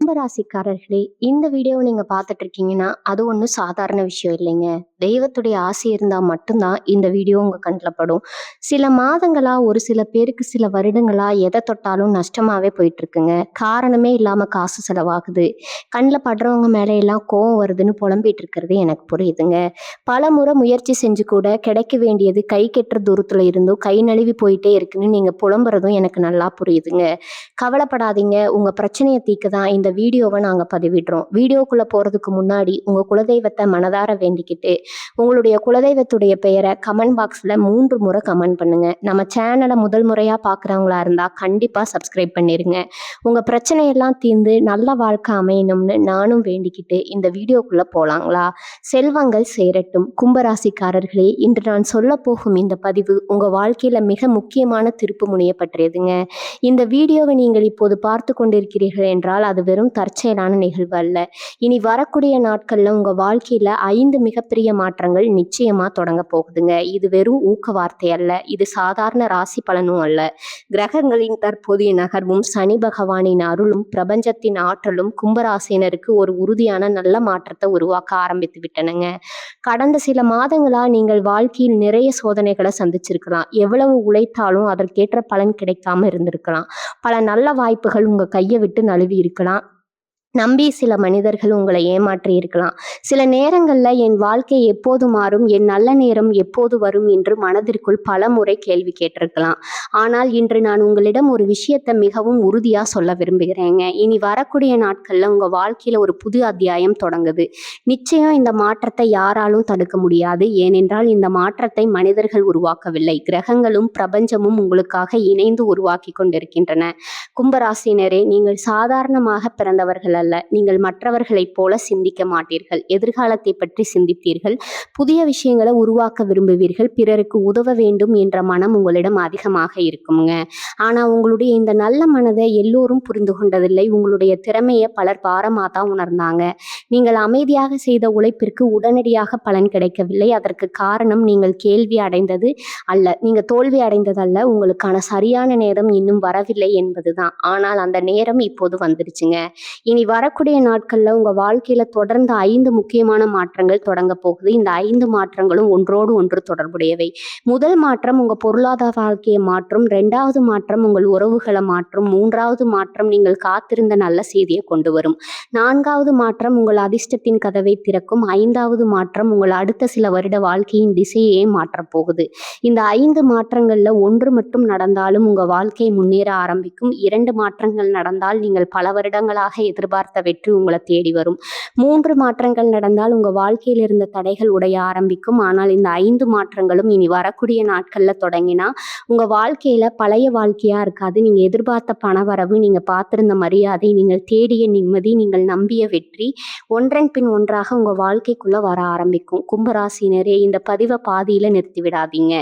கும்பராசிக்காரர்களே, இந்த வீடியோவை நீங்க பார்த்துட்டு இருக்கீங்கன்னா, அது ஒண்ணும் சாதாரண விஷயம் இல்லைங்க. தெய்வத்துடைய ஆசை இருந்தா மட்டும் தான் இந்த வீடியோ உங்க கண்ல படும். சில மாதங்களா, ஒரு சில பேருக்கு சில வருடங்களா எத தொட்டாலும் நஷ்டமாவே போயிட்டு இருக்குங்க. காரணமே இல்லாம காசு செலவாகுது. கண்ல படுறவங்க மேல எல்லாம் கோவம் வருதுன்னு புலம்பிட்டு இருக்கிறது எனக்கு புரியுதுங்க. பலமுறை முயற்சி செஞ்சு கூட கிடைக்க வேண்டியது கை கெட்டுற தூரத்துல இருந்தும் கை நழுவி போயிட்டே இருக்குன்னு நீங்க புலம்புறதும் எனக்கு நல்லா புரியுதுங்க. கவலைப்படாதீங்க. உங்க பிரச்சனைய தீர்க்க தான் இந்த வீடியோவ நாங்க பதிவிடுறோம். வீடியோக்குள்ள போறதுக்கு முன்னாடி உங்க குலதெய்வத்த மனதார வேண்டிக்கிட்டு, உங்களுடைய குலதெய்வத்துடைய பெயர கமெண்ட் பாக்ஸ்ல 3 முறை கமெண்ட் பண்ணுங்க. நம்ம சேனல முதல் முறையா பார்க்குறவங்களா இருந்தா கண்டிப்பா சப்ஸ்கிரைப் பண்ணிருங்க. உங்க பிரச்சனையெல்லாம் தீர்ந்து நல்ல வாழ்க்கை அமையணும்னு நானும் வேண்டிக்கிட்டு இந்த வீடியோக்குள்ள போலாங்களா? செல்வங்கள் சேரட்டும். கும்பராசிக்காரர்களே, இன்று நான் சொல்லப் போகும் இந்த பதிவு உங்க வாழ்க்கையில மிக முக்கியமான திருப்பு முனைய பற்றியதுங்க. இந்த வீடியோவை நீங்கள் இப்போது பார்த்து கொண்டிருக்கிறீர்கள் என்றால் அது வெறும் தற்செயலான நிகழ்வு அல்ல. இனி வரக்கூடிய நாட்கள்ல உங்க வாழ்க்கையில 5 மிகப்பெரிய மாற்றங்கள் நிச்சயமா தொடங்க போகுதுங்க. இது வெறும் ஊக்க வார்த்தை அல்ல. இது சாதாரண ராசி பலனும் அல்ல. கிரகங்களின் தற்போதைய நகர்வும் சனி பகவானின் அருளும் பிரபஞ்சத்தின் ஆற்றலும் கும்பராசினருக்கு ஒரு உறுதியான நல்ல மாற்றத்தை உருவாக்க ஆரம்பித்து விட்டனங்க. கடந்த சில மாதங்களா நீங்கள் வாழ்க்கையில் நிறைய சோதனைகளை சந்திச்சிருக்கலாம். எவ்வளவு உழைத்தாலும் அதற்கேற்ற பலன் கிடைக்காம இருந்திருக்கலாம். பல நல்ல வாய்ப்புகள் உங்க கையை விட்டு நழுவி இருக்கலாம். நம்பி சில மனிதர்கள் உங்களை ஏமாற்றி இருக்கலாம். சில நேரங்கள்ல என் வாழ்க்கை எப்போது மாறும், என் நல்ல நேரம் எப்போது வரும் என்று மனதிற்குள் பல முறை கேள்வி கேட்டிருக்கலாம். ஆனால் இன்று நான் உங்களிடம் ஒரு விஷயத்தை மிகவும் உறுதியா சொல்ல விரும்புகிறேங்க. இனி வரக்கூடிய நாட்கள்ல உங்க வாழ்க்கையில ஒரு புது அத்தியாயம் தொடங்குது. நிச்சயம் இந்த மாற்றத்தை யாராலும் தடுக்க முடியாது. ஏனென்றால் இந்த மாற்றத்தை மனிதர்கள் உருவாக்கவில்லை. கிரகங்களும் பிரபஞ்சமும் உங்களுக்காக இணைந்து உருவாக்கி கொண்டிருக்கின்றன. கும்பராசினரே, நீங்கள் சாதாரணமாக பிறந்தவர்கள் அல்ல. நீங்கள் மற்றவர்களைப் போல சிந்திக்க மாட்டீர்கள். எதிர்காலத்தை பற்றி சிந்திப்பீர்கள். புதிய விஷயங்களை உருவாக்க விரும்புவீர்கள். பிறருக்கு உதவ வேண்டும் என்ற மனம் உங்களிடம் அதிகமாக இருக்குங்க. ஆனா உங்களுடைய இந்த நல்ல மனதை எல்லோரும் புரிந்து கொண்டதில்லை. உங்களுடைய திறமையை பலர் பாரமாக தான் உணர்ந்தாங்க. நீங்கள் அமைதியாக செய்த உழைப்பிற்கு உடனடியாக பலன் கிடைக்கவில்லை. அதற்கு காரணம் நீங்கள் கேள்வி அடைந்தது அல்ல, நீங்க தோல்வி அடைந்ததல்ல. உங்களுக்கான சரியான நேரம் இன்னும் வரவில்லை என்பதுதான். ஆனால் அந்த நேரம் இப்போது வந்துருச்சுங்க. இனி வரக்கூடிய நாட்கள்ல உங்க வாழ்க்கையில தொடர்ந்து 5 முக்கியமான மாற்றங்கள் தொடங்க போகுது. இந்த 5 மாற்றங்களும் ஒன்றோடு ஒன்று தொடர்புடையவை. முதல் மாற்றம் உங்க பொருளாதார வாழ்க்கையை மாற்றும். 2வது மாற்றம் உங்கள் உறவுகளை மாற்றும். 3வது மாற்றம் நீங்கள் காத்திருந்த நல்ல செய்தியை கொண்டு வரும். 4வது மாற்றம் உங்கள் அதிர்ஷ்டத்தின் கதவை திறக்கும். 5வது மாற்றம் உங்கள் அடுத்த சில வருட வாழ்க்கையின் திசையே மாற்றப் போகுது. இந்த 5 மாற்றங்கள்ல ஒன்று மட்டும் நடந்தாலும் உங்க வாழ்க்கை முன்னேற ஆரம்பிக்கும். 2 மாற்றங்கள் நடந்தால் நீங்கள் பல வருடங்களாக எதிர்பார்த்த வெற்றி உங்களை தேடி வரும். 3 மாற்றங்கள் நடந்தால் உங்க வாழ்க்கையில் இருந்த தடைகள் உடைய ஆரம்பிக்கும். ஆனால் இந்த 5 மாற்றங்களும் இனி வரக்கூடிய நாட்கள்ல தொடங்கினா உங்க வாழ்க்கையில பழைய வாழ்க்கையா இருக்காது. நீங்க எதிர்பார்த்த பணவரவு, நீங்க பார்த்திருந்த மரியாதை, நீங்கள் தேடிய நிம்மதி, நீங்கள் நம்பிய வெற்றி ஒன்றன் பின் ஒன்றாக உங்க வாழ்க்கைக்குள்ள வர ஆரம்பிக்கும். கும்பராசினரே, இந்த பதிவை பாதியில நிறுத்தி விடாதீங்க.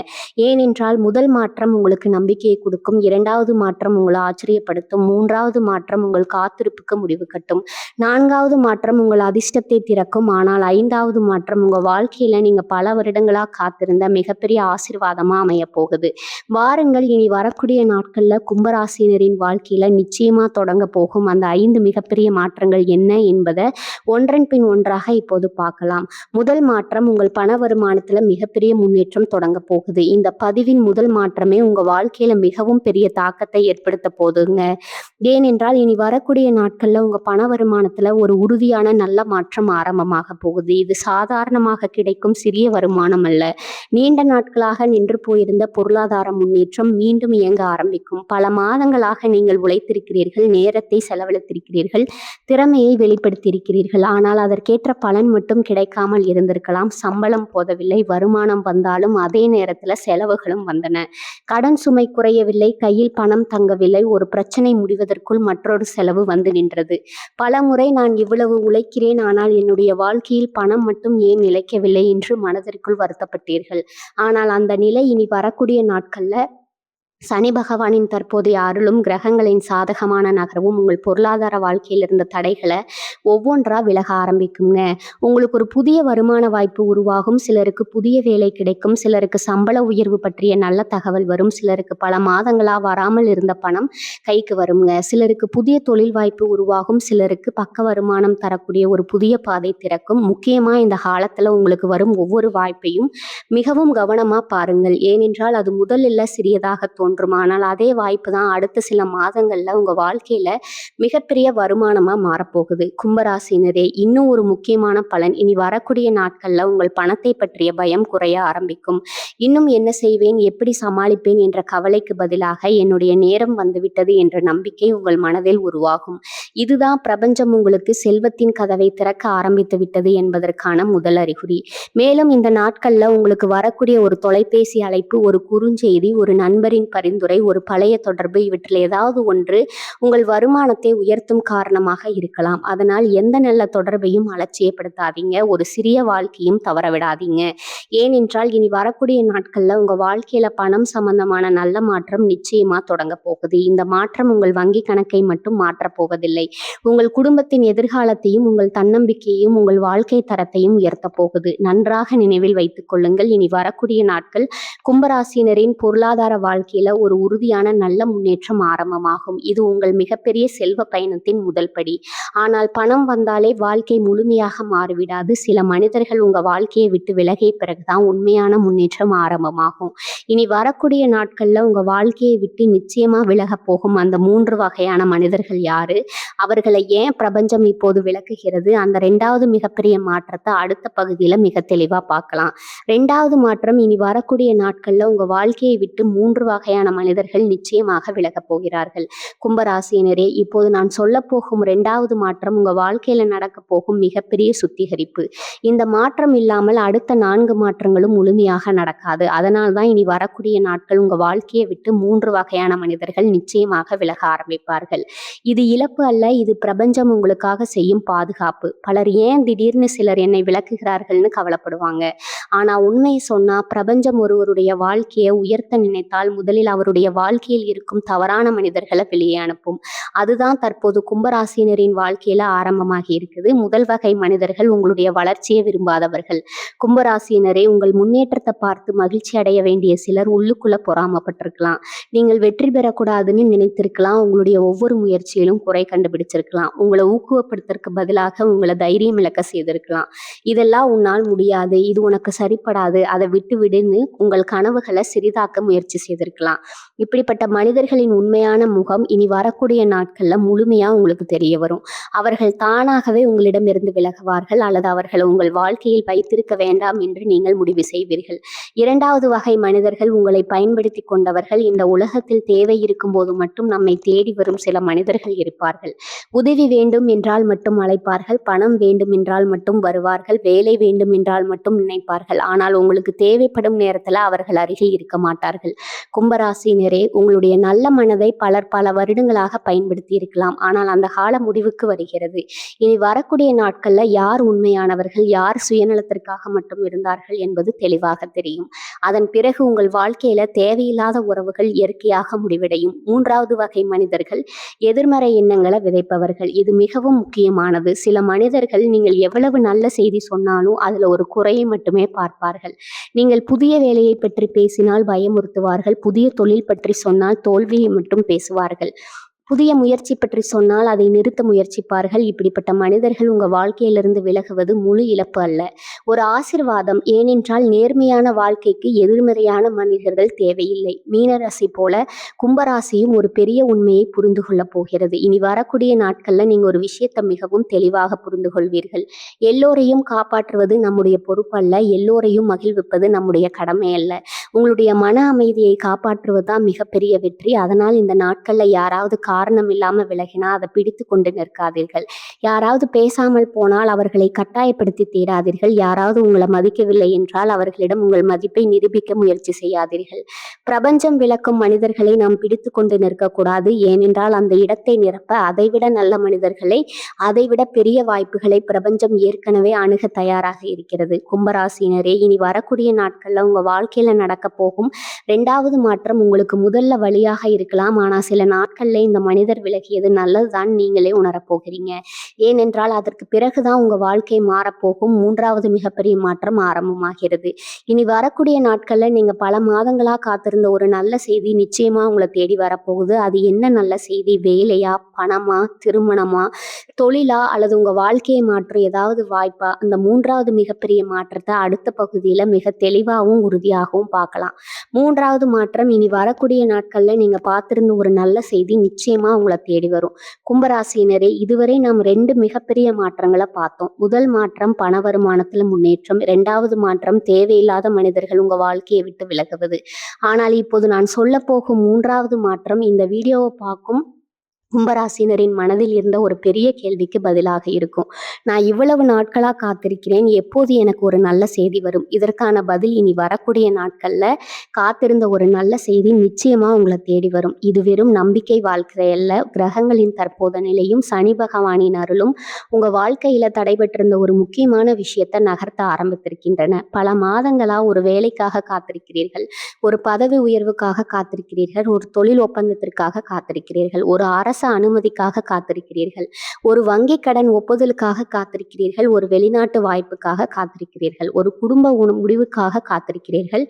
ஏனென்றால் முதல் மாற்றம் உங்களுக்கு நம்பிக்கையை கொடுக்கும். 2வது மாற்றம் உங்களை ஆச்சரியப்படுத்தும். 3வது மாற்றம் உங்கள் காத்திருப்புக்கு முடிவு கட்டும். 4வது மாற்றம் உங்கள் அதிர்ஷ்டத்தை திறக்கும். ஆனால் 5வது மாற்றம் உங்க வாழ்க்கையில நீங்க பல வருடங்களா காத்திருந்த மிகப்பெரிய ஆசீர்வாதமா அமைய போகுது. வாருங்கள், இனி வரக்கூடிய நாட்கள்ல கும்பராசினரின் வாழ்க்கையில நிச்சயமா தொடங்க போகும் அந்த 5 மிகப்பெரிய மாற்றங்கள் என்ன என்பதை ஒன்றன் பின் ஒன்றாக இப்போது பார்க்கலாம். முதல் மாற்றம், உங்கள் பண வருமானத்துல மிகப்பெரிய முன்னேற்றம் தொடங்க போகுது. இந்த பதிவின் முதல் மாற்றமே உங்க வாழ்க்கையில மிகவும் பெரிய தாக்கத்தை ஏற்படுத்த போதுங்க. ஏனென்றால் இனி வரக்கூடிய நாட்கள்ல உங்க பண வருமானத்துல ஒரு உறுதியான நல்ல மாற்றம் ஆரம்பமாக போகுது. இது சாதாரணமாக கிடைக்கும் சிறிய வருமானம் அல்ல. நீண்ட நாட்களாக நின்று போயிருந்த பொருளாதார முன்னேற்றம் மீண்டும் இயங்க ஆரம்பிக்கும். பல மாதங்களாக நீங்கள் உழைத்திருக்கிறீர்கள், நேரத்தை செலவழித்திருக்கிறீர்கள், திறமையை வெளிப்படுத்தியிருக்கிறீர்கள். ஆனால் அதற்கேற்ற பலன் மட்டும் கிடைக்காமல் இருந்திருக்கலாம். சம்பளம் போதவில்லை, வருமானம் வந்தாலும் அதே நேரத்துல செலவுகளும் வந்தன. கடன் சுமை குறையவில்லை, கையில் பணம் தங்கவில்லை. ஒரு பிரச்சனை முடிவதற்குள் மற்றொரு செலவு வந்து நின்றது. பல முறை நான் இவ்வளவு உழைக்கிறேன், ஆனால் என்னுடைய வாழ்க்கையில் பணம் மட்டும் ஏன் நிலைக்கவில்லை என்று மனதிற்குள் வருத்தப்பட்டீர்கள். ஆனால் அந்த நிலை இனி வரக்கூடிய நாட்கள்ல சனி பகவானின் தற்போதைய அருளும் கிரகங்களின் சாதகமான நகர்வும் உங்கள் பொருளாதார வாழ்க்கையில் இருந்த தடைகளை ஒவ்வொன்றா விலக ஆரம்பிக்குங்க. உங்களுக்கு ஒரு புதிய வருமான வாய்ப்பு உருவாகும். சிலருக்கு புதிய வேலை கிடைக்கும். சிலருக்கு சம்பள உயர்வு பற்றிய நல்ல தகவல் வரும். சிலருக்கு பல மாதங்களா வராமல் இருந்த பணம் கைக்கு வருங்க. சிலருக்கு புதிய தொழில் வாய்ப்பு உருவாகும். சிலருக்கு பக்க வருமானம் தரக்கூடிய ஒரு புதிய பாதை திறக்கும். முக்கியமா இந்த காலத்துல உங்களுக்கு வரும் ஒவ்வொரு வாய்ப்பையும் மிகவும் கவனமா பாருங்கள். ஏனென்றால் அது முதலில் சிறியதாக தோன்றும். ஆனால் அதே வாய்ப்பு தான் அடுத்த சில மாதங்கள்ல உங்க வாழ்க்கையில மிகப்பெரிய வருமானமா மாறப்போகுது. கும்பராசினரே, இன்னும் ஒரு முக்கியமான பலன், இனி வரக்கூடிய நாட்கள்ல உங்கள் பணத்தை பற்றிய பயம் குறைய ஆரம்பிக்கும். இன்னும் என்ன செய்வேன், எப்படி சமாளிப்பேன் என்ற கவலைக்கு பதிலாக என்னுடைய நேரம் வந்துவிட்டது என்ற நம்பிக்கை உங்கள் மனதில் உருவாகும். இதுதான் பிரபஞ்சம் உங்களுக்கு செல்வத்தின் கதவை திறக்க ஆரம்பித்து விட்டது என்பதற்கான முதல் அறிகுறி. மேலும் இந்த நாட்கள்ல உங்களுக்கு வரக்கூடிய ஒரு தொலைபேசி அழைப்பு, ஒரு குறுஞ்செய்தி, ஒரு நண்பரின் பரிந்துரை, ஒரு பழைய தொடர்பு, இவற்றில் ஏதாவது ஒன்று உங்கள் வருமானத்தை உயர்த்தும் காரணமாக இருக்கலாம். அதனால் எந்த நல்ல தொடர்பையும் அலட்சியப்படுத்தாதீங்க. ஒரு சிறிய வாழ்க்கையும் தவற விடாதீங்க. ஏனென்றால் இனி வரக்கூடிய நாட்கள்ல உங்க வாழ்க்கையில பணம் சம்பந்தமான நல்ல மாற்றம் நிச்சயமா தொடங்க போகுது. இந்த மாற்றம் உங்கள் வங்கி கணக்கை மட்டும் மாற்றப் போவதில்லை. உங்கள் குடும்பத்தின் எதிர்காலத்தையும் உங்கள் தன்னம்பிக்கையையும் உங்கள் வாழ்க்கை தரத்தையும் உயர்த்த போகுது. நன்றாக நினைவில் வைத்துக் கொள்ளுங்கள். இனி வரக்கூடிய நாட்கள் கும்பராசினரின் பொருளாதார வாழ்க்கையில ஒரு உறுதியான நல்ல முன்னேற்றம் ஆரம்பமாகும். இது உங்கள் மிகப்பெரிய செல்வ பயணத்தின் முதல் படி. ஆனால் பணம் வந்தாலே வாழ்க்கை முழுமையாக மாறிவிடாது. சில மனிதர்கள் உங்க வாழ்க்கையை விட்டு விலகிய பிறகுதான் உண்மையான முன்னேற்றம் ஆரம்பமாகும். இனி வரக்கூடிய நாட்கள்ல உங்க வாழ்க்கையை விட்டு நிச்சயமா விலக போகும் அந்த 3 வகையான மனிதர்கள் யாரு, அவர்களை ஏன் பிரபஞ்சம் இப்போது விளக்குகிறது, அந்த 2வது மிகப்பெரிய மாற்றத்தை அடுத்த பகுதியில மிக தெளிவா பார்க்கலாம். 2வது மாற்றம், இனி வரக்கூடிய நாட்கள்ல உங்க வாழ்க்கையை விட்டு 3 வகையான மனிதர்கள் நிச்சயமாக விலகப் போகிறார்கள். கும்பராசினரே, இப்போது நான் சொல்ல போகும் 2வது மாற்றம் உங்க வாழ்க்கையில நடக்க போகும் மிகப்பெரிய சுத்திகரிப்பு. இந்த மாற்றம் இல்லாமல் அடுத்த 4 மாற்றங்களும் முழுமையாக நடக்காது. அதனால் தான் இனி வரக்கூடிய நாட்கள் உங்க வாழ்க்கையை விட்டு 3 வகையான மனிதர்கள் நிச்சயமாக விலக ஆரம்பிப்பார்கள். இது இழப்பு அல்ல, இது பிரபஞ்சம் உங்களுக்காக செய்யும் பாதுகாப்பு. பலர் ஏன் திடீர்னு சிலர் என்னை விலக்குகிறார்கள்னு கவலைப்படுவாங்க. ஆனா உண்மையை சொன்னா, பிரபஞ்சம் ஒருவருடைய வாழ்க்கையை உயர்த்த நினைத்தால் முதலில் அவருடைய வாழ்க்கையில் இருக்கும் தவறான மனிதர்களை வெளியே அனுப்பும். அதுதான் தற்போது கும்பராசினரின் வாழ்க்கையில ஆரம்பமாகி இருக்குது. முதல் வகை மனிதர்கள் உங்களுடைய வளர்ச்சியை விரும்பாதவர்கள். கும்பராசினரே, உங்கள் முன்னேற்றத்தை பார்த்து மகிழ்ச்சி அடைய வேண்டிய சிலர் உள்ளுக்குள்ள பொறாமப்பட்டிருக்கலாம். நீங்கள் வெற்றி பெறக்கூடாதுன்னு நினைத்திருக்கலாம். உங்களுடைய ஒவ்வொரு முயற்சியிலும் குறை கண்டுபிடிச்சிருக்கலாம். உங்களை ஊக்குவப்படுத்துறதுக்கு பதிலாக உங்களை தைரியம் இழக்க செய்திருக்கலாம். இதெல்லாம் உன்னால் முடியாது, இது உனக்கு சரிப்படாது, அதை விட்டு விடுன்னு உங்கள் கனவுகளை சிறிதாக்க முயற்சி செய்திருக்கலாம். இப்படிப்பட்ட மனிதர்களின் உண்மையான முகம் இனி வரக்கூடிய நாட்கள்ல முழுமையா உங்களுக்கு தெரிய வரும். அவர்கள் தானாகவே உங்களிடமிருந்து விலகுவார்கள் அல்லது அவர்களை உங்கள் வாழ்க்கையில் வைத்திருக்க வேண்டாம் என்று நீங்கள் முடிவு செய்வீர்கள். 2வது வகை மனிதர்கள் உங்களை பயன்படுத்தி கொண்டவர்கள். இந்த உலகத்தில் தேவை இருக்கும் போது மட்டும் நம்மை தேடி வரும் சில மனிதர்கள் இருப்பார்கள். உதவி வேண்டும் என்றால் மட்டும் அழைப்பார்கள். பணம் வேண்டும் என்றால் மட்டும் வருவார்கள். வேலை வேண்டும் என்றால் மட்டும் நினைப்பார்கள். ஆனால் உங்களுக்கு தேவைப்படும் நேரத்துல அவர்கள் அருகில் இருக்க மாட்டார்கள். கும்பராசினரே, உங்களுடைய நல்ல மனதை பலர் பல வருடங்களாக பயன்படுத்தி இருக்கலாம். ஆனால் அந்த கால முடிவுக்கு வருகிறது. இனி வரக்கூடிய நாட்கள்ல யார் உண்மையானவர்கள், யார் சுயநலத்திற்காக மட்டும் இருந்தார்கள் என்பது தெளிவாக தெரியும். அதன் பிறகு உங்கள் வாழ்க்கையில தேவையில்லாத உறவுகள் இயற்கையாக முடிவடையும். 3வது வகை மனிதர்கள் எதிர்மறை எண்ணங்களை விதைப்பவர்கள். இது மிகவும் முக்கியமானது. சில மனிதர்கள் நீங்கள் எவ்வளவு நல்ல செய்தி சொன்னாலும் அதுல ஒரு குறையை மட்டுமே பார்ப்பார்கள். நீங்கள் புதிய வேலையை பற்றி பேசினால் பயமுறுத்துவார்கள். புதிய தொழில் பற்றி சொன்னால் தோல்வியை மட்டும் பேசுவார்கள். புதிய முயற்சி பற்றி சொன்னால் அதை நிறுத்த முயற்சிப்பார்கள். இப்படிப்பட்ட மனிதர்கள் உங்க வாழ்க்கையிலிருந்து விலகுவது முழு இழப்பு அல்ல, ஒரு ஆசீர்வாதம். ஏனென்றால் நேர்மையான வாழ்க்கைக்கு எதிர்மறையான மனிதர்கள் தேவையில்லை. மீனராசி போல கும்பராசியும் ஒரு பெரிய உண்மையை புரிந்து கொள்ள போகிறது. இனி வரக்கூடிய நாட்கள்ல நீங்க ஒரு விஷயத்தை மிகவும் தெளிவாக புரிந்து கொள்வீர்கள். எல்லோரையும் காப்பாற்றுவது நம்முடைய பொறுப்பு அல்ல, எல்லோரையும் மகிழ்விப்பது நம்முடைய கடமை அல்ல. உங்களுடைய மன அமைதியை காப்பாற்றுவதுதான் மிகப்பெரிய வெற்றி. அதனால் இந்த நாட்கள்ல யாராவது காரணம் இல்லாம விலகினா அதை பிடித்து கொண்டு நிற்காதீர்கள். யாராவது பேசாமல் போனால் அவர்களை கட்டாயப்படுத்தி தேடாதீர்கள். யாராவது உங்களை மதிக்கவில்லை என்றால் அவர்களிடம் உங்கள் மதிப்பை நிரூபிக்க முயற்சி செய்யாதீர்கள். பிரபஞ்சம் விளக்கும் மனிதர்களை நாம் பிடித்து கொண்டு நிற்கக்கூடாது. ஏனென்றால் அந்த இடத்தை நிரப்ப அதைவிட நல்ல மனிதர்களை, அதைவிட பெரிய வாய்ப்புகளை பிரபஞ்சம் ஏற்கனவே அணுக தயாராக இருக்கிறது. கும்பராசினரே, இனி வரக்கூடிய நாட்கள்ல உங்க வாழ்க்கையில நடக்க போகும் 2வது மாற்றம் உங்களுக்கு முதல்ல வழியாக இருக்கலாம். ஆனா சில நாட்கள்ல இந்த மனிதர் விலகியது நல்லதுதான் நீங்களே உணரப்போகிறீங்க. ஏனென்றால் அதற்கு பிறகுதான் உங்க வாழ்க்கை மாறப்போகும் 3வது மிகப்பெரிய மாற்றம் ஆரம்பமாகிறது. இனி வரக்கூடிய நாட்கள்ல நீங்க பல மாதங்களா காத்திருந்த ஒரு நல்ல செய்தி நிச்சயமா உங்களை தேடி வரப்போகுது. அது என்ன நல்ல செய்தி? வேலையா, பணமா, திருமணமா, தொழிலா, அல்லது உங்க வாழ்க்கையை மாற்றும் ஏதாவது வாய்ப்பா? அந்த 3வது மிகப்பெரிய மாற்றத்தை அடுத்த பகுதியில மிக தெளிவாகவும் உறுதியாகவும் பார்க்கலாம். 3வது மாற்றம் இனி வரக்கூடிய நாட்கள்ல நீங்க பார்த்திருந்த ஒரு நல்ல செய்தி நிச்சயமா உங்களை தேடி வரும். கும்பராசினரே, இதுவரை நாம் 2 மிகப்பெரிய மாற்றங்களை பார்த்தோம். முதல் மாற்றம் பண வருமானத்துல முன்னேற்றம். 2வது மாற்றம் தேவையில்லாத மனிதர்கள் உங்க வாழ்க்கையை விட்டு விலகுவது. ஆனால் இப்போது நான் சொல்ல போகும் 3வது மாற்றம் இந்த வீடியோவை பார்க்கும் கும்பராசினரின் மனதில் இருந்த ஒரு பெரிய கேள்விக்கு பதிலாக இருக்கும். நான் இவ்வளவு நாட்களா காத்திருக்கிறேன், எப்போது எனக்கு ஒரு நல்ல செய்தி வரும்? இதற்கான பதில் இனி வரக்கூடிய நாட்கள்ல காத்திருந்த ஒரு நல்ல செய்தி நிச்சயமா உங்களை தேடி வரும். இது வெறும் நம்பிக்கை வாழ்க்கை அல்ல. கிரகங்களின் தற்போத நிலையும் சனி பகவானின் அருளும் உங்க வாழ்க்கையில தடைபட்டிருந்த ஒரு முக்கியமான விஷயத்தை நகர்த்த ஆரம்பித்திருக்கின்றன. பல மாதங்களா ஒரு வேலைக்காக காத்திருக்கிறீர்கள், ஒரு பதவி உயர்வுக்காக காத்திருக்கிறீர்கள், ஒரு தொழில் ஒப்பந்தத்திற்காக காத்திருக்கிறீர்கள், ஒரு அரசு அனுமதிக்காக காத்திருக்கிறீர்கள், ஒரு வங்கி கடன் ஒப்புதலுக்காக காத்திருக்கிறீர்கள், ஒரு வெளிநாட்டு வாய்ப்புக்காக காத்திருக்கிறீர்கள், ஒரு குடும்ப முடிவுக்காக காத்திருக்கிறீர்கள்,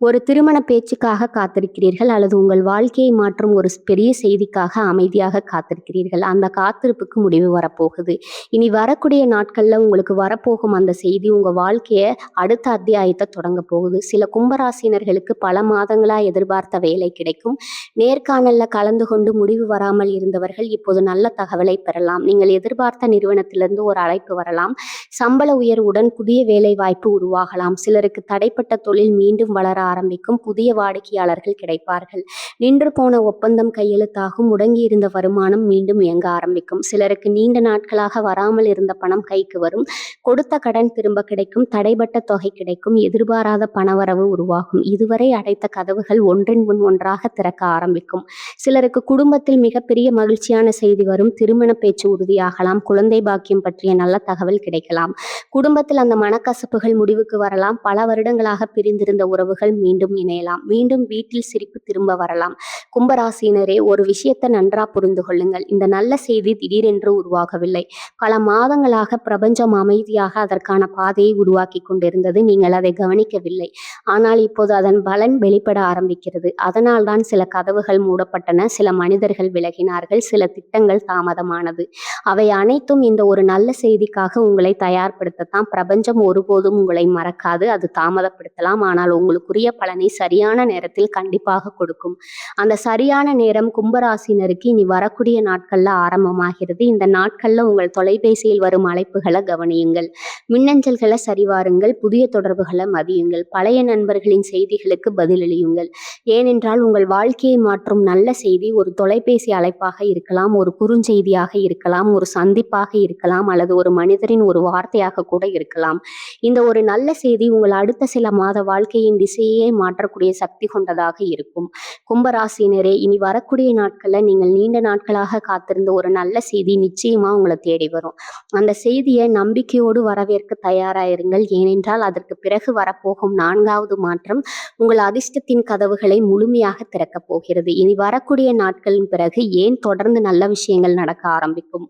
ஒரு திருமண பேச்சுக்காக காத்திருக்கிறீர்கள், அல்லது உங்கள் வாழ்க்கையை மாற்றும் ஒரு பெரிய செய்திக்காக அமைதியாக காத்திருக்கிறீர்கள். அந்த காத்திருப்புக்கு முடிவு வரப்போகுது. இனி வரக்கூடிய நாட்கள்ல உங்களுக்கு வரப்போகும் அந்த செய்தி உங்க வாழ்க்கைய அடுத்த அத்தியாயத்தை தொடங்க போகுது. சில கும்பராசினர்களுக்கு பல மாதங்களா எதிர்பார்த்த வேலை கிடைக்கும். நேர்காணல்ல கலந்து கொண்டு முடிவு வராமல் இருந்தவர்கள் இப்போது நல்ல தகவலை பெறலாம். நீங்கள் எதிர்பார்த்த நிறுவனத்திலிருந்து ஒரு அழைப்பு வரலாம். சம்பள உயர்வுடன் புதிய வேலை வாய்ப்பு உருவாகலாம். சிலருக்கு தடைப்பட்ட தொழில் மீண்டும் வளர ஆரம்பிக்கும். புதிய வாடிக்கையாளர்கள் கிடைப்பார்கள். நின்று போன ஒப்பந்தம் கையெழுத்தாகும். முடங்கி இருந்த வருமானம் மீண்டும் இயங்க ஆரம்பிக்கும். சிலருக்கு நீண்ட நாட்களாக வராமல் இருந்த பணம் கைக்கு வரும். கொடுத்த கடன் திரும்ப கிடைக்கும். தடைப்பட்ட தொகை கிடைக்கும். எதிர்பாராத பணவரவு உருவாகும். இதுவரை அடைத்த கதவுகள் ஒன்றின் முன் ஒன்றாக திறக்க ஆரம்பிக்கும். சிலருக்கு குடும்பத்தில் மிகப்பெரிய மகிழ்ச்சியான செய்தி வரும். திருமண பேச்சு உறுதியாகலாம். குழந்தை பாக்கியம் பற்றிய நல்ல தகவல் கிடைக்கலாம். குடும்பத்தில் அந்த மனக்கசப்புகள் முடிவுக்கு வரலாம். பல வருடங்களாக பிரிந்திருந்த உறவுகள் மீண்டும் இணையலாம். மீண்டும் வீட்டில் சிரிப்பு திரும்ப வரலாம். கும்பராசினரே, ஒரு விஷயத்தை நன்றா புரிந்து கொள்ளுங்கள். இந்த நல்ல செய்தி திடீரென்று உருவாகவில்லை. பல மாதங்களாக பிரபஞ்சம் அமைதியாக அதற்கான பாதையை உருவாக்கி கொண்டிருந்தது. நீங்கள் அதை கவனிக்கவில்லை. ஆனால் இப்போது அதன் பலன் வெளிப்பட ஆரம்பிக்கிறது. அதனால்தான் சில கதவுகள் மூடப்பட்டன, சில மனிதர்கள் விலகினார்கள், சில திட்டங்கள் தாமதமானது. அவை அனைத்தும் இந்த ஒரு நல்ல செய்திக்காக உங்களை தயார்படுத்தத்தான். பிரபஞ்சம் ஒருபோதும் உங்களை மறக்காது. அது தாமதப்படுத்தலாம், ஆனால் உங்களுக்குரிய பலனை சரியான நேரத்தில் கண்டிப்பாக கொடுக்கும். அந்த சரியான நேரம் கும்பராசினருக்கு இனி வரக்கூடிய நாட்கள்ல ஆரம்பமாகிறது. இந்த நாட்கள்ல உங்கள் தொலைபேசியில் வரும் அழைப்புகளை கவனியுங்கள். மின்னஞ்சல்களை சரிவாருங்கள். புதிய தொடர்புகளை மதியுங்கள். பழைய நண்பர்களின் செய்திகளுக்கு பதிலளியுங்கள். ஏனென்றால் உங்கள் வாழ்க்கையை மாற்றும் நல்ல செய்தி ஒரு தொலைபேசி அழைப்பாக இருக்கலாம், ஒரு குறுஞ்செய்தியாக இருக்கலாம், ஒரு சந்திப்பாக இருக்கலாம், அல்லது ஒரு மனிதரின் ஒரு வார்த்தையாக கூட இருக்கலாம். இந்த ஒரு நல்ல செய்தி உங்கள் அடுத்த சில மாத வாழ்க்கையின் திசையே மாற்றக்கூடிய சக்தி கொண்டதாக இருக்கும். கும்பராசினரே, இனி வரக்கூடிய நாட்கள்ல நீங்கள் நீண்ட நாட்களாக காத்திருந்த ஒரு நல்ல செய்தி நிச்சயமா உங்களை தேடி வரும். அந்த செய்தியை நம்பிக்கையோடு வரவேற்க தயாராயிருங்கள். ஏனென்றால் அதற்கு பிறகு வரப்போகும் 4வது மாற்றம் உங்கள் அதிர்ஷ்டத்தின் கதவுகளை முழுமையாக திறக்கப் போகிறது. இனி வரக்கூடிய நாட்களின் பிறகு ஏன் தொடர்ந்து நல்ல விஷயங்கள் நடக்க ஆரம்பிக்கும்,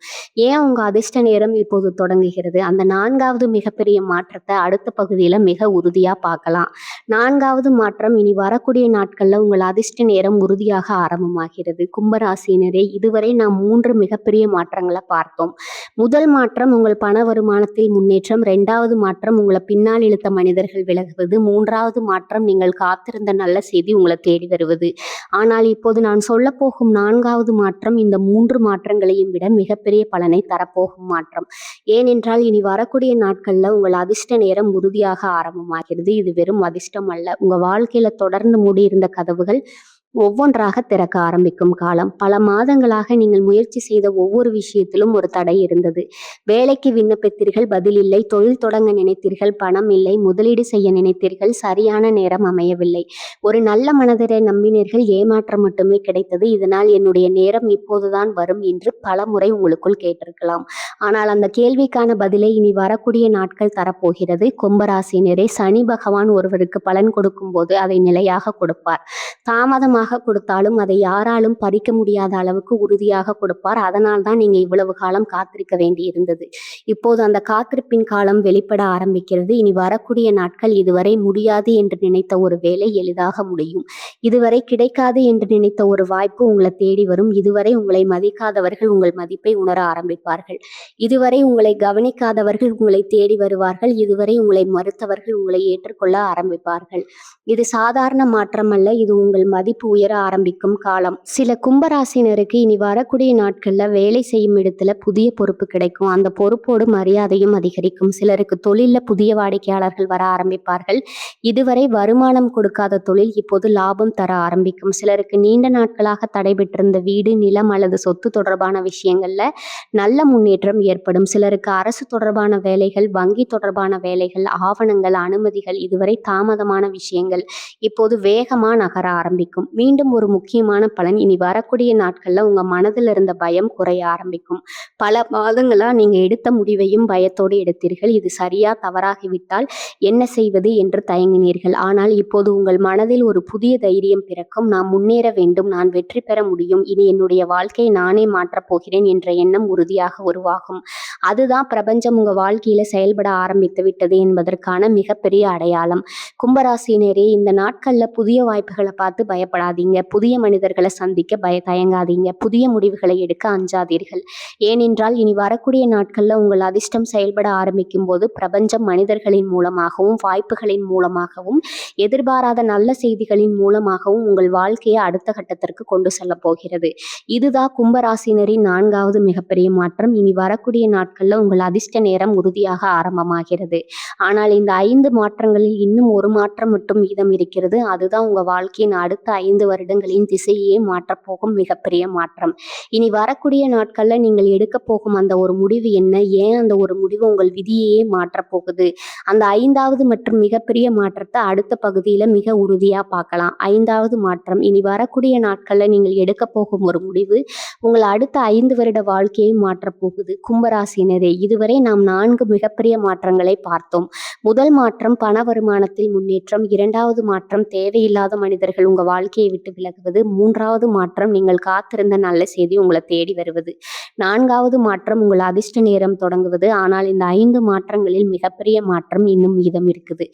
ஏன் உங்க அதிர்ஷ்ட நேரம் இப்போது தொடங்குகிறது, அந்த 4வது மிகப்பெரிய மாற்றத்தை அடுத்த பகுதியில மிக உறுதியா பார்க்கலாம். 4வது மாற்றம் இனி வரக்கூடிய நாட்கள்ல உங்கள் அதிர்ஷ்ட நேரம் உறுதியாக ஆரம்பமாகிறது. கும்பராசினரே, இதுவரை நாம் 3 மிகப்பெரிய மாற்றங்களை பார்த்தோம். முதல் மாற்றம் உங்கள் பண வருமானத்தில் முன்னேற்றம். 2வது மாற்றம் உங்களை பின்னால் இழுத்த மனிதர்கள் விலகுவது. 3வது மாற்றம் நீங்கள் காத்திருந்த நல்ல செய்தி உங்களை தேடி வருவது. ஆனால் இப்போது நான் சொல்ல போகும் 4வது மாற்றம் இந்த 3 மாற்றங்களையும் விட மிகப்பெரிய பலனை தரப்போகும் மாற்றம். ஏனென்றால் இனி வரக்கூடிய நாட்கள்ல உங்கள் அதிர்ஷ்ட நேரம் உறுதியாக ஆரம்பமாகிறது. இது வெறும் அதிர்ஷ்டம் அல்ல. உங்க வாழ்க்கையில தொடர்ந்து மூடியிருந்த கதவுகள் ஒவ்வொன்றாக திறக்க ஆரம்பிக்கும் காலம். பல மாதங்களாக நீங்கள் முயற்சி செய்த ஒவ்வொரு விஷயத்திலும் ஒரு தடை இருந்தது. வேலைக்கு விண்ணப்பித்தீர்கள், பதில் இல்லை. தொழில் தொடங்க நினைத்தீர்கள், பணம் இல்லை. முதலீடு செய்ய நினைத்தீர்கள், சரியான நேரம் அமையவில்லை. ஒரு நல்ல மனதரை நம்பினீர்கள், ஏமாற்றம் மட்டுமே கிடைத்தது. இதனால் என்னுடைய நேரம் இப்போதுதான் வரும் என்று பலமுறை உங்களுக்குள் கேட்டிருக்கலாம். ஆனால் அந்த கேள்விக்கான பதிலை இனி வரக்கூடிய நாட்கள் தரப்போகிறது. கும்பராசினரே, சனி பகவான் ஒருவருக்கு பலன் கொடுக்கும்போது அதை நிலையாக கொடுப்பார். தாமதமாக கொடுத்தாலும் அதை யாராலும் பறிக்க முடியாத அளவுக்கு உறுதியாக கொடுப்பார். அதனால் தான் நீங்க இவ்வளவு காலம் காத்திருக்க வேண்டி இருந்தது. இப்போது அந்த காத்திருப்பின் காலம் வெளிப்பட ஆரம்பிக்கிறது. இனி வரக்கூடிய நாட்கள் இதுவரை முடியாது என்று நினைத்த ஒரு வேலை எளிதாக முடியும். இதுவரை கிடைக்காது என்று நினைத்த ஒரு வாய்ப்பு உங்களை தேடி வரும். இதுவரை உங்களை மதிக்காதவர்கள் உங்கள் மதிப்பை உணர ஆரம்பிப்பார்கள். இதுவரை உங்களை கவனிக்காதவர்கள் உங்களை தேடி வருவார்கள். இதுவரை உங்களை மறுத்தவர்கள் உங்களை ஏற்றுக்கொள்ள ஆரம்பிப்பார்கள். இது சாதாரண மாற்றம் அல்ல, இது உங்கள் மதிப்பு உயர ஆரம்பிக்கும் காலம். சில கும்பராசினருக்கு இனி வரக்கூடிய நாட்கள்ல வேலை செய்யும் இடத்துல புதிய பொறுப்பு கிடைக்கும். அந்த பொறுப்போடு மரியாதையும் அதிகரிக்கும். சிலருக்கு தொழில்ல புதிய வாடிக்கையாளர்கள் வர ஆரம்பிப்பார்கள். இதுவரை வருமானம் கொடுக்காத தொழில் இப்போது லாபம் தர ஆரம்பிக்கும். சிலருக்கு நீண்ட நாட்களாக தடைபெற்றிருந்த வீடு, நிலம் அல்லது சொத்து தொடர்பான விஷயங்கள்ல நல்ல முன்னேற்றம் ஏற்படும். சிலருக்கு அரசு தொடர்பான வேலைகள், வங்கி தொடர்பான வேலைகள், ஆவணங்கள், அனுமதிகள், இதுவரை தாமதமான விஷயங்கள் இப்போது வேகமா நகர ஆரம்பிக்கும். மீண்டும் ஒரு முக்கியமான பலன், இனி வரக்கூடிய நாட்கள்ல உங்க மனதில் இருந்த பயம் குறைய ஆரம்பிக்கும். பல மாதங்களா நீங்க எடுத்த முடிவையும் பயத்தோடு எடுத்தீர்கள். இது சரியா தவறாகிவிட்டால் என்ன செய்வது என்று தயங்கினீர்கள். ஆனால் இப்போது உங்கள் மனதில் ஒரு புதிய தைரியம் பிறக்கும். நான் முன்னேற வேண்டும், நான் வெற்றி பெற முடியும், இனி என்னுடைய வாழ்க்கையை நானே மாற்றப் போகிறேன் என்ற எண்ணம் உறுதியாக உருவாகும். அதுதான் பிரபஞ்சம் உங்க வாழ்க்கையில செயல்பட ஆரம்பித்து விட்டது என்பதற்கான மிகப்பெரிய அடையாளம். கும்பராசினரே, இந்த நாட்கள்ல புதிய வாய்ப்புகளை பார்த்து பயப்படாதீங்க. புதிய மனிதர்களை சந்திக்க தயங்காதீங்க. புதிய முடிவுகளை எடுக்க அஞ்சாதீர்கள். ஏனென்றால் இனி வரக்கூடிய நாட்கள்ல உங்கள் அதிர்ஷ்டம் செயல்பட ஆரம்பிக்கும் போது பிரபஞ்சம் மனிதர்களின் மூலமாகவும், வாய்ப்புகளின் மூலமாகவும், எதிர்பாராத நல்ல செய்திகளின் மூலமாகவும் உங்கள் வாழ்க்கையை அடுத்த கட்டத்திற்கு கொண்டு செல்ல போகிறது. இதுதான் கும்பராசினரின் 4வது மிகப்பெரிய மாற்றம். இனி வரக்கூடிய நாட்கள்ல உங்கள் அதிர்ஷ்ட நேரம் உறுதியாக ஆரம்பமாகிறது. ஆனால் இந்த 5 மாற்றங்களில் இன்னும் ஒரு மாற்றம் மட்டும் மீதம் இருக்கிறது. அதுதான் உங்க வாழ்க்கையின் அடுத்த 5 வருடங்களின் திசையே மாற்றப்போகும் மிகப்பெரிய மாற்றம். இனி வரக்கூடிய நாட்கள்ல நீங்கள் எடுக்க போகும் அந்த ஒரு முடிவு என்ன? ஏன் அந்த ஒரு முடிவு உங்கள் விதியையே மாற்றப் போகுது? அந்த 5வது மற்றும் மிகப்பெரிய மாற்றத்தை அடுத்த பகுதியில மிக உறுதியா பார்க்கலாம். 5வது மாற்றம், இனி வரக்கூடிய நாட்கள்ல நீங்கள் எடுக்க போகும் ஒரு முடிவு உங்கள் அடுத்த 5 வருட வாழ்க்கையை மாற்றப் போகுது. கும்பராசினரே, இதுவரை நாம் 4 மிகப்பெரிய மாற்றங்களை பார்த்தோம். முதல் மாற்றம் பண வருமானத்தில் முன்னேற்றம். 2வது மாற்றம் தேவையில்லாத மனிதர்கள் உங்க வாழ்க்கையை விட்டு விலகுவது. 3வது மாற்றம் நீங்கள் காத்திருந்த நல்ல செய்தி உங்களை தேடி வருவது. 4வது மாற்றம் உங்கள் அதிர்ஷ்ட நேரம் தொடங்குவது. ஆனால் இந்த 5 மாற்றங்களில் மிகப்பெரிய மாற்றம் இன்னும் மீதம் இருக்குது.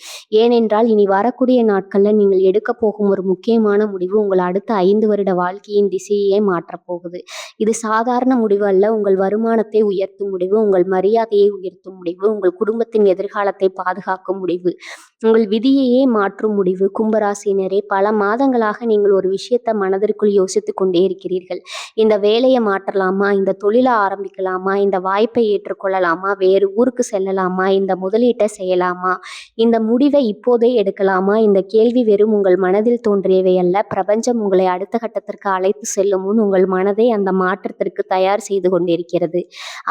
ஏனென்றால் இனி வரக்கூடிய நாட்கள்ல நீங்கள் எடுக்க போகும் ஒரு முக்கியமான முடிவு உங்கள் அடுத்த 5 வருட வாழ்க்கையின் திசையே மாற்றப் போகுது. இது சாதாரண முடிவு அல்ல. உங்கள் வருமானத்தை உயர்த்தும் முடிவு, உங்கள் மரியாதையை உயர்த்தும் முடிவு, உங்கள் குடும்பத்தின் எதிர்காலத்தை பாதுகாக்கும் முடிவு, உங்கள் விதியையே மாற்றும் முடிவு. கும்பராசினரே, பல மாதங்களாக நீங்கள் ஒரு விஷயத்தை மனதிற்குள் யோசித்துக் கொண்டே இருக்கிறீர்கள். இந்த வேலையை மாற்றலாமா? இந்த தொழிலை ஆரம்பிக்கலாமா? இந்த வாய்ப்பை ஏற்றுக்கொள்ளலாமா? வேறு ஊருக்கு செல்லலாமா? இந்த முதலீட்டை செய்யலாமா? இந்த முடிவை இப்போதே எடுக்கலாமா? இந்த கேள்வி வெறும் உங்கள் மனதில் தோன்றியவை அல்ல. பிரபஞ்சம் உங்களை அடுத்த கட்டத்திற்கு அழைத்து செல்லும் முன் உங்கள் மனதை அந்த மாற்றத்திற்கு தயார் செய்து கொண்டிருக்கிறது.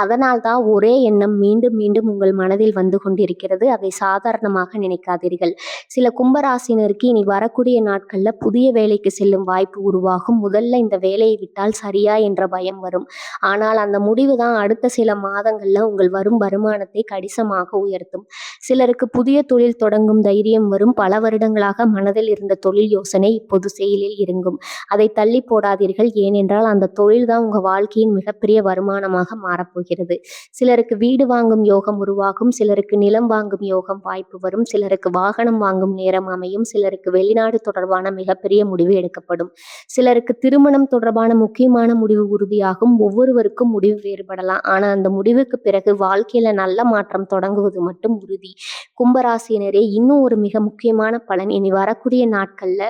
அதனால் தான் ஒரே எண்ணம் மீண்டும் மீண்டும் உங்கள் மனதில் வந்து கொண்டிருக்கிறது. அதை சாதாரணமாக நினைக்காதீர்கள். சில கும்பராசினருக்கு இனி வரக்கூடிய நாட்கள்ல புதிய வேலைக்கு செல்லும் வாய்ப்பு உருவாகும். முதல்ல இந்த வேலையை விட்டால் சரியா என்ற பயம் வரும். ஆனால் அந்த முடிவு தான் அடுத்த சில மாதங்கள்ல உங்கள் வரும் வருமானத்தை கணிசமாக உயர்த்தும். சிலருக்கு புதிய தொழில் தொடங்கும் தைரியம் வரும். பல வருடங்களாக மனதில் இருந்த தொழில் யோசனை இப்போது செயலில் இறங்கும். அதை தள்ளி போடாதீர்கள். ஏனென்றால் அந்த தொழில் தான் உங்க வாழ்க்கையின் மிகப்பெரிய வருமானமாக மாறப்போகிறது. சிலருக்கு வீடு வாங்கும் யோகம் உருவாகும். சிலருக்கு நிலம் வாங்கும் யோகம் வாய்ப்பு வரும். சிலருக்கு வாகனம் வாங்கும் நேரம் அமையும். சிலருக்கு வெளிநாடு தொடர்பான மிகப்பெரிய முடிவு எடுக்கப்படும். சிலருக்கு திருமணம் தொடர்பான முக்கியமான முடிவு உறுதியாகும். ஒவ்வொருவருக்கும் முடிவு வேறுபடலாம். ஆனா அந்த முடிவுக்கு பிறகு வாழ்க்கையில நல்ல மாற்றம் தொடங்குவது மட்டும் உறுதி. கும்பராசினரே, இன்னும் ஒரு மிக முக்கியமான பலன், இனி வரக்கூடிய நாட்கள்ல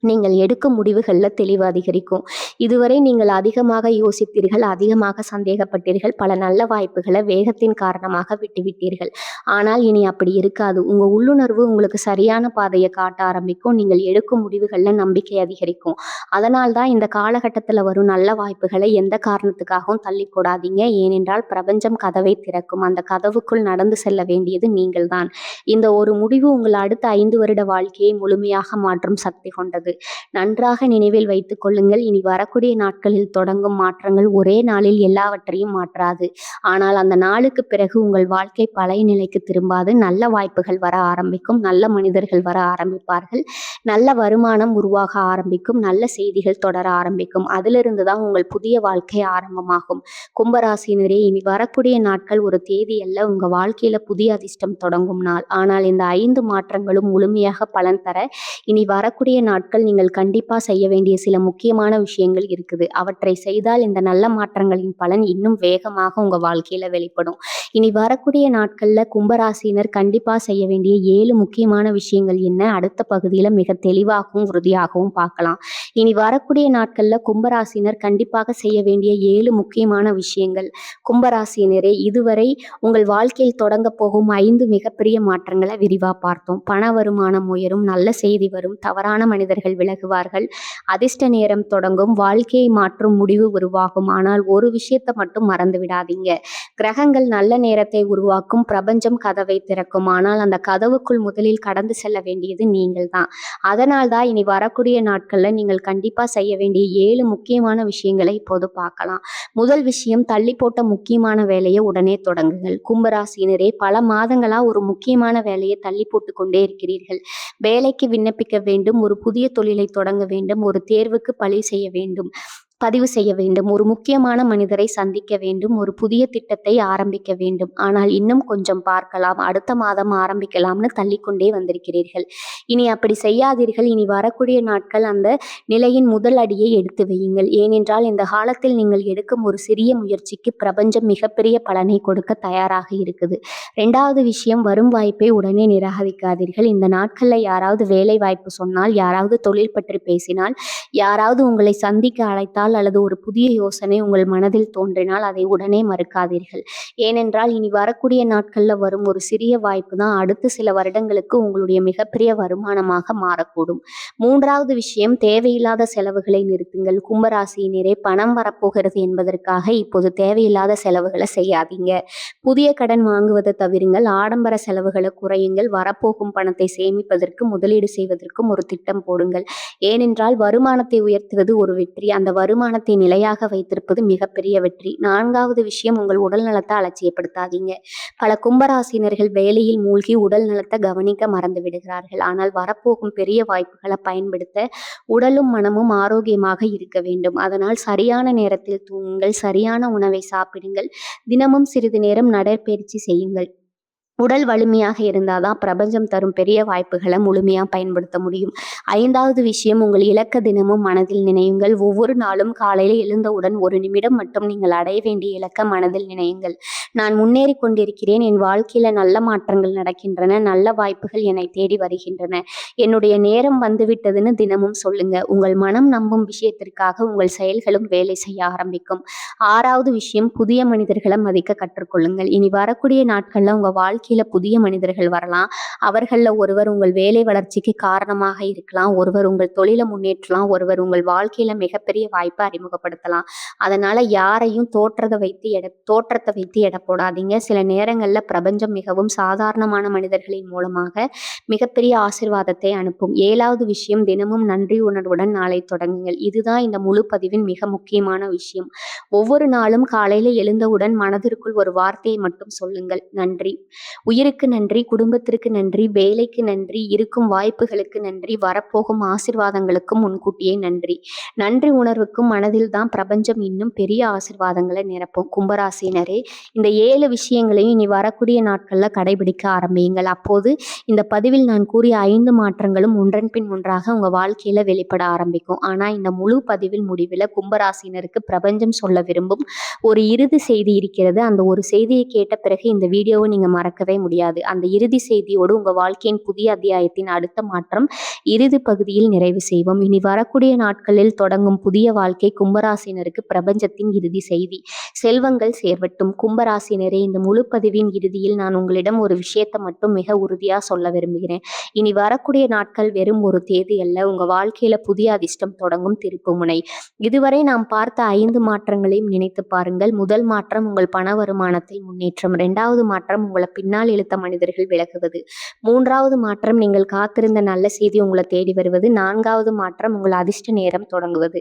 நீங்கள் எடுக்கும் முடிவுகள்ல தெளிவு அதிகரிக்கும். இதுவரை நீங்கள் அதிகமாக யோசித்தீர்கள், அதிகமாக சந்தேகப்பட்டீர்கள், பல நல்ல வாய்ப்புகளை வேகத்தின் காரணமாக விட்டுவிட்டீர்கள். ஆனால் இனி அப்படி இருக்காது. உங்க உள்ளுணர்வு உங்களுக்கு சரியான பாதையை காட்ட ஆரம்பிக்கும். நீங்கள் எடுக்கும் முடிவுகள்ல நம்பிக்கை அதிகரிக்கும். அதனால் தான் இந்த காலகட்டத்தில் வரும் நல்ல வாய்ப்புகளை எந்த காரணத்துக்காகவும் தள்ளி போடாதீங்க. ஏனென்றால் பிரபஞ்சம் கதவை திறக்கும். அந்த கதவுக்குள் நடந்து செல்ல வேண்டியது நீங்கள்தான். இந்த ஒரு முடிவு உங்கள் அடுத்த 5 வருட வாழ்க்கையை முழுமையாக மாற்றும் சக்தி கொண்டது. நன்றாக நினைவில் வைத்துக் கொள்ளுங்கள். இனி வரக்கூடிய நாட்களில் தொடங்கும் மாற்றங்கள் ஒரே நாளில் எல்லாவற்றையும் மாற்றாது. ஆனால் அந்த நாளுக்கு பிறகு உங்கள் வாழ்க்கை பழைய நிலைக்கு திரும்பாது. நல்ல வாய்ப்புகள் வர ஆரம்பிக்கும். நல்ல மனிதர்கள் வர ஆரம்பிப்பார்கள். நல்ல வருமானம் உருவாக ஆரம்பிக்கும். நல்ல செய்திகள் தொடர ஆரம்பிக்கும். அதிலிருந்து தான் உங்கள் புதிய வாழ்க்கை ஆரம்பமாகும். கும்பராசினரே, இனி வரக்கூடிய நாட்கள் ஒரு தேதி அல்ல, உங்க வாழ்க்கையில புதிய அதிர்ஷ்டம் தொடங்கும் நாள். ஆனால் இந்த 5 மாற்றங்களும் முழுமையாக பலன் தர இனி வரக்கூடிய நாட்கள் நீங்கள் கண்டிப்பா செய்ய வேண்டிய சில முக்கியமான விஷயங்கள் இருக்குது. அவற்றை செய்தால் இந்த நல்ல மாற்றங்களின் பலன் இன்னும் வேகமாக உங்க வாழ்க்கையில வெளிப்படும். இனி வரக்கூடிய நாட்கள்ல கும்பராசினர் கண்டிப்பா செய்ய வேண்டிய 7 முக்கியமான விஷயங்கள் என்ன, அடுத்த பகுதியில மிக தெளிவாகவும் உறுதியாகவும் பார்க்கலாம். இனி வரக்கூடிய நாட்கள்ல கும்பராசினர் கண்டிப்பாக செய்ய வேண்டிய 7 முக்கியமான விஷயங்கள். கும்பராசினரே, இதுவரை உங்கள் வாழ்க்கையில் தொடங்க போகும் 5 மிகப்பெரிய மாற்றங்களை விரிவா பார்த்தோம். பண வருமானம் உயரும், நல்ல செய்தி வரும், தவறான மனிதர்கள் விலகுவார்கள், அதிர்ஷ்ட நேரம் தொடங்கும், வாழ்க்கையை மாற்றும் முடிவு உருவாகும். ஆனால் ஒரு விஷயத்தை மட்டும் மறந்து விடாதீங்க. கிரகங்கள் நல்ல நேரத்தை உருவாக்கும், பிரபஞ்சம் கதவை திறக்கும். ஆனால் அந்த கதவுக்குள் முதலில் கடந்து செல்ல வேண்டியது நீங்கள் தான். அதனால் தான் இனி வரக்கூடிய நாட்கள்ல நீங்கள் கண்டிப்பா செய்ய வேண்டிய 7 முக்கியமான விஷயங்களை இப்போது பார்க்கலாம். முதல் விஷயம், தள்ளி போட்ட முக்கியமான வேலையை உடனே தொடங்குங்கள். கும்பராசினரே, பல மாதங்களா ஒரு முக்கியமான வேலையை தள்ளி போட்டு கொண்டே இருக்கிறீர்கள். வேலைக்கு விண்ணப்பிக்க வேண்டும், ஒரு புதிய தொழிலை தொடங்க வேண்டும், ஒரு தேர்வுக்கு பதிவு செய்ய வேண்டும், ஒரு முக்கியமான மனிதரை சந்திக்க வேண்டும், ஒரு புதிய திட்டத்தை ஆரம்பிக்க வேண்டும். ஆனால் இன்னும் கொஞ்சம் பார்க்கலாம், அடுத்த மாதம் ஆரம்பிக்கலாம்னு தள்ளிக்கொண்டே வந்திருக்கிறீர்கள். இனி அப்படி செய்யாதீர்கள். இனி வரக்கூடிய நாட்கள் அந்த நிலையின் முதல் அடியை எடுத்து வையுங்கள். ஏனென்றால் இந்த காலத்தில் நீங்கள் எடுக்கும் ஒரு சிறிய முயற்சிக்கு பிரபஞ்சம் மிகப்பெரிய பலனை கொடுக்க தயாராக இருக்குது. 2வது விஷயம், வரும் வாய்ப்பை உடனே நிராகரிக்காதீர்கள். இந்த நாட்களில் யாராவது வேலை வாய்ப்பு சொன்னால், யாராவது தொழில் பற்றி பேசினால், யாராவது உங்களை சந்திக்க அழைத்தால் அல்லது ஒரு புதிய யோசனை உங்கள் மனதில் தோன்றினால் அதை உடனே மறுக்காதீர்கள். ஏனென்றால் இனி வரக்கூடிய நாட்களில் வரும் ஒரு சிறிய வாய்ப்பு தான் அடுத்த சில வருடங்களுக்கு உங்களுடைய மிகப்பெரிய வருமானமாக மாறக்கூடும். 3வது விஷயம், தேவையில்லாத செலவுகளை நிறுத்துங்கள். கும்பராசியினரே, பணம் வரப்போகிறது என்பதற்காக இப்போது தேவையில்லாத செலவுகளை செய்யாதீங்க. புதிய கடன் வாங்குவதை தவிருங்கள். ஆடம்பர செலவுகளை குறையுங்கள். வரப்போகும் பணத்தை சேமிப்பதற்கு, முதலீடு செய்வதற்கும் ஒரு திட்டம் போடுங்கள். ஏனென்றால் வருமானத்தை உயர்த்துவது ஒரு வெற்றி, அந்த வருமானத்தை நிலையாக வைத்திருப்பது மிகப்பெரிய வெற்றி. 4வது விஷயம், உங்கள் உடல் நலத்தை அலட்சியப்படுத்தாதீங்க. பல கும்பராசினர்கள் வேலையில் மூழ்கி உடல் நலத்தை கவனிக்க மறந்து விடுகிறார்கள். ஆனால் வரப்போகும் பெரிய வாய்ப்புகளை பயன்படுத்த உடலும் மனமும் ஆரோக்கியமாக இருக்க வேண்டும். அதனால் சரியான நேரத்தில் தூங்குங்கள், சரியான உணவை சாப்பிடுங்கள், தினமும் சிறிது நேரம் நடைப்பயிற்சி செய்யுங்கள். உடல் வலிமையாக இருந்தால் தான் பிரபஞ்சம் தரும் பெரிய வாய்ப்புகளை முழுமையாக பயன்படுத்த முடியும். 5வது விஷயம், உங்கள் இலக்க தினமும் மனதில் நினையுங்கள். ஒவ்வொரு நாளும் காலையில் எழுந்தவுடன் 1 நிமிடம் மட்டும் நீங்கள் அடைய வேண்டிய இலக்க மனதில் நினையுங்கள். நான் முன்னேறி கொண்டிருக்கிறேன், என் வாழ்க்கையில் நல்ல மாற்றங்கள் நடக்கின்றன, நல்ல வாய்ப்புகள் என்னை தேடி வருகின்றன, என்னுடைய நேரம் வந்துவிட்டதுன்னு தினமும் சொல்லுங்க. உங்கள் மனம் நம்பும் விஷயத்திற்காக உங்கள் செயல்களும் வேலை செய்ய ஆரம்பிக்கும். 6வது விஷயம், புதிய மனிதர்களை மதிக்க கற்றுக்கொள்ளுங்கள். இனி வரக்கூடிய நாட்களில் உங்கள் வாழ்க்கையில் புதிய மனிதர்கள் வரலாம். அவர்களில் ஒருவர் உங்கள் வேலை வளர்ச்சிக்கு காரணமாக இருக்கலாம், ஒருவர் உங்கள் தொழிலை முன்னேற்றலாம், ஒருவர் உங்கள் வாழ்க்கையில் மிகப்பெரிய வாய்ப்பை அறிமுகப்படுத்தலாம். அதனால் யாரையும் தோற்றத்தை வைத்து எடை போடாதீங்க. சில நேரங்களில் பிரபஞ்சம் மிகவும் சாதாரணமான மனிதர்களின் மூலமாக மிகப்பெரிய ஆசீர்வாதத்தை அனுப்பும். 7வது விஷயம், தினமும் நன்றி உணர்வுடன் நாளை தொடங்குங்கள். இதுதான் இந்த முழு பதிவின் மிக முக்கியமான விஷயம். ஒவ்வொரு நாளும் காலையில் எழுந்தவுடன் மனதிற்குள் ஒரு வார்த்தையை மட்டும் சொல்லுங்கள். நன்றி. உயிருக்கு நன்றி, குடும்பத்திற்கு நன்றி, வேலைக்கு நன்றி, இருக்கும் வாய்ப்புகளுக்கு நன்றி, வரப்போகும் ஆசீர்வாதங்களுக்கும் முன்கூட்டியே நன்றி. நன்றி உணர்வுக்கும் மனதில் தான் பிரபஞ்சம் இன்னும் பெரிய ஆசீர்வாதங்களை நிரப்பும். கும்பராசினரே, இந்த 7 விஷயங்களையும் இனி வரக்கூடிய நாட்களில் கடைபிடிக்க ஆரம்பியுங்கள். அப்போது இந்த பதிவில் நான் கூறிய 5 மாற்றங்களும் ஒன்றன் பின் ஒன்றாக உங்கள் வாழ்க்கையில் வெளிப்பட ஆரம்பிக்கும். ஆனால் இந்த முழு பதிவில் முடிவில் கும்பராசினருக்கு பிரபஞ்சம் சொல்ல விரும்பும் ஒரு இறுதி செய்தி இருக்கிறது. அந்த ஒரு செய்தியை கேட்ட பிறகு இந்த வீடியோவை நீங்கள் மறக்க மறக்கவே முடியாது. அந்த இறுதி செய்தியோடு உங்க வாழ்க்கையின் புதிய அத்தியாயத்தின் அடுத்த மாற்றம் இறுதி பகுதியில் நிறைவு செய்வோம். இனி வரக்கூடிய நாட்களில் தொடங்கும் புதிய வாழ்க்கை கும்பராசினருக்கு பிரபஞ்சத்தின் இறுதி செய்தி. செல்வங்கள் சேர்வட்டும். கும்பராசினரே, இந்த முழு பதிவின் இறுதியில் நான் உங்களிடம் ஒரு விஷயத்தை மட்டும் மிக உறுதியா சொல்ல விரும்புகிறேன். இனி வரக்கூடிய நாட்கள் வெறும் ஒரு தேதி அல்ல, உங்க வாழ்க்கையில புதிய அதிர்ஷ்டம் தொடங்கும் திருப்புமுனை. இதுவரை நாம் பார்த்த 5 மாற்றங்களையும் நினைத்து பாருங்கள். முதல் மாற்றம் உங்கள் பண வருமானத்தில் முன்னேற்றம். 2வது மாற்றம் உங்களை பின்னால் இழுத்த மனிதர்கள் விலகுவது. 3வது மாற்றம் நீங்கள் காத்திருந்த நல்ல செய்தி உங்களை தேடி வருவது. 4வது மாற்றம் உங்கள் அதிர்ஷ்ட நேரம் தொடங்குவது.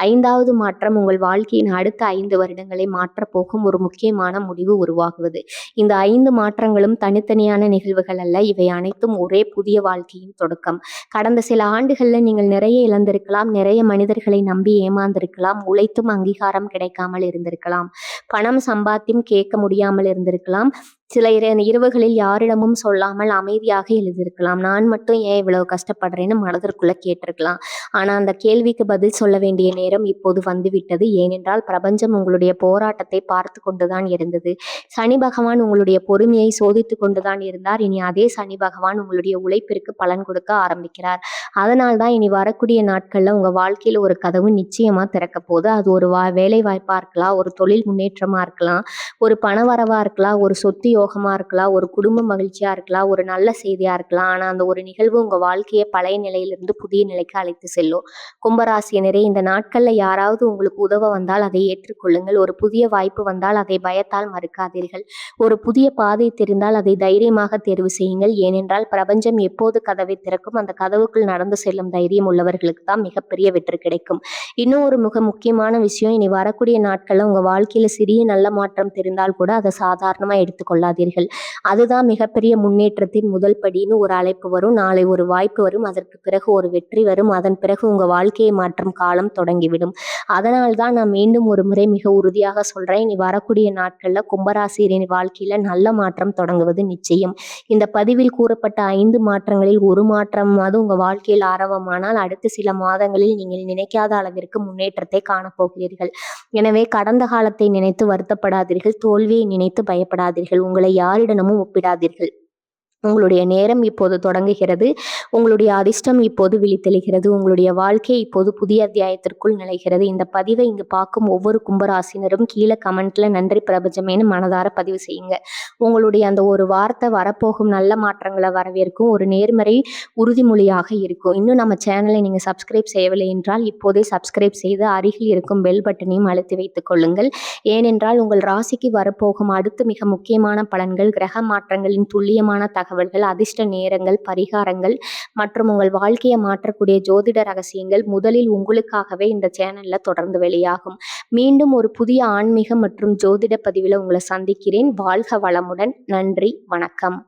5வது மாற்றம் உங்கள் வாழ்க்கையின் அடுத்த 5 வருடங்களை மாற்றப் போகும் ஒரு முக்கியமான முடிவு உருவாகுவது. இந்த 5 மாற்றங்களும் தனித்தனியான நிகழ்வுகள் அல்ல, இவை அனைத்தும் ஒரே புதிய வாழ்க்கையின் தொடக்கம். கடந்த சில ஆண்டுகள்ல நீங்கள் நிறைய இழந்திருக்கலாம், நிறைய மனிதர்களை நம்பி ஏமாந்திருக்கலாம், உழைத்தும் அங்கீகாரம் கிடைக்காமல் இருந்திருக்கலாம், பணம் சம்பாத்தியம் கேட்க முடியாமல் இருந்திருக்கலாம், சில இரவுகளில் யாரிடமும் சொல்லாமல் அமைதியாக எழுதியிருக்கலாம். நான் மட்டும் ஏன் இவ்வளவு கஷ்டப்படுறேன்னு மனதிற்குள்ள கேட்டிருக்கலாம். ஆனா அந்த கேள்விக்கு பதில் சொல்ல வேண்டிய நேரம் இப்போது வந்துவிட்டது. ஏனென்றால் பிரபஞ்சம் உங்களுடைய போராட்டத்தை பார்த்து கொண்டுதான் இருந்தது. சனி பகவான் உங்களுடைய பொறுமையை சோதித்து கொண்டுதான் இருந்தார். இனி அதே சனி பகவான் உங்களுடைய உழைப்பிற்கு பலன் கொடுக்க ஆரம்பிக்கிறார். அதனால்தான் இனி வரக்கூடிய நாட்கள்ல உங்க வாழ்க்கையில ஒரு கதவு நிச்சயமா திறக்க போகுது. அது ஒரு வேலை வாய்ப்பா இருக்கலாம், ஒரு தொழில் முன்னேற்றமா இருக்கலாம், ஒரு பணவரவா இருக்கலாம், ஒரு சொத்து யோகமா இருக்கலாம், ஒரு குடும்ப மகிழ்ச்சியா இருக்கலாம், ஒரு நல்ல செய்தியா இருக்கலாம். ஆனா அந்த ஒரு நிகழ்வு உங்க வாழ்க்கையை பழைய நிலையிலிருந்து புதிய நிலைக்கு அழைத்து செல்லும். கும்பராசினரே, இந்த நாட்கள்ல யாராவது உங்களுக்கு உதவ வந்தால் அதை ஏற்றுக்கொள்ளுங்கள். ஒரு புதிய வாய்ப்பு வந்தால் அதை பயத்தால் மறுக்காதீர்கள். ஒரு புதிய பாதை தெரிந்தால் அதை தைரியமாக தேர்வு செய்யுங்கள். ஏனென்றால் பிரபஞ்சம் எப்போது கதவை திறக்கும், அந்த கதவுக்குள் நடந்து செல்லும் தைரியம் உள்ளவர்களுக்கு தான் மிகப்பெரிய வெற்றி கிடைக்கும். இன்னும் ஒரு மிக முக்கியமான விஷயம், இனி வரக்கூடிய நாட்கள்ல உங்க வாழ்க்கையில சிறிய நல்ல மாற்றம் தெரிந்தால் கூட அதை சாதாரணமா எடுத்துக்கொள்ளாதீர்கள். அதுதான் மிகப்பெரிய முன்னேற்றத்தின் முதல் படின்னு ஒரு அழைப்பு வரும். நாளை ஒரு வாய்ப்பு வரும், அதற்கு பிறகு ஒரு வெற்றி வரும், அதன் பிறகு உங்க வாழ்க்கையை மாற்றும் காலம் தொடங்கிவிடும். அதனால்தான் நான் மீண்டும் ஒரு முறை மிக உறுதியாக சொல்றேன், இனி வரக்கூடிய நாட்கள்ல கும்பராசிரியரின் வாழ்க்கையில நல்ல மாற்றம் தொடங்குவது நிச்சயம். இந்த பதிவில் கூறப்பட்ட 5 மாற்றங்களில் ஒரு மாற்றமாவது உங்க வாழ்க்கையில் ஆரம்பமானால் அடுத்த சில மாதங்களில் நீங்கள் நினைக்காத அளவிற்கு முன்னேற்றத்தை காணப்போகிறீர்கள். எனவே கடந்த காலத்தை நினைத்து வருத்தப்படாதீர்கள், தோல்வியை நினைத்து பயப்படாதீர்கள், உங்களை யாரிடமும் ஒப்பிடாதீர்கள். உங்களுடைய நேரம் இப்போது தொடங்குகிறது. உங்களுடைய அதிர்ஷ்டம் இப்போது விழித்தெழுகிறது. உங்களுடைய வாழ்க்கை இப்போது புதிய அத்தியாயத்திற்குள் நுழைகிறது. இந்த பதிவை இங்கு பார்க்கும் ஒவ்வொரு கும்பராசினரும் கீழே கமெண்ட்ல நன்றி பிரபஞ்சமேன்னு மனதார பதிவு செய்யுங்க. உங்களுடைய அந்த ஒரு வார்த்தை வரப்போகும் நல்ல மாற்றங்களை வரவேற்கும் ஒரு நேர்மறை உறுதிமொழியாக இருக்கும். இன்னும் நம்ம சேனலை நீங்க சப்ஸ்கிரைப் செய்யவில்லை என்றால் இப்போதே சப்ஸ்கிரைப் செய்து அருகில் இருக்கும் பெல் பட்டனையும் அழுத்தி வைத்துக் கொள்ளுங்கள். ஏனென்றால் உங்கள் ராசிக்கு வரப்போகும் அடுத்து மிக முக்கியமான பலன்கள், கிரக மாற்றங்களின் துல்லியமான தகவல்கள், அதிர்ஷ்ட நேரங்கள், பரிகாரங்கள் மற்றும் உங்கள் வாழ்க்கையை மாற்றக்கூடிய ஜோதிட ரகசியங்கள் முதலில் உங்களுக்காகவே இந்த சேனல்ல தொடர்ந்து வெளியாகும். மீண்டும் ஒரு புதிய ஆன்மீக மற்றும் ஜோதிட பதிவில் உங்களை சந்திக்கிறேன். வாழ்க வளமுடன். நன்றி, வணக்கம்.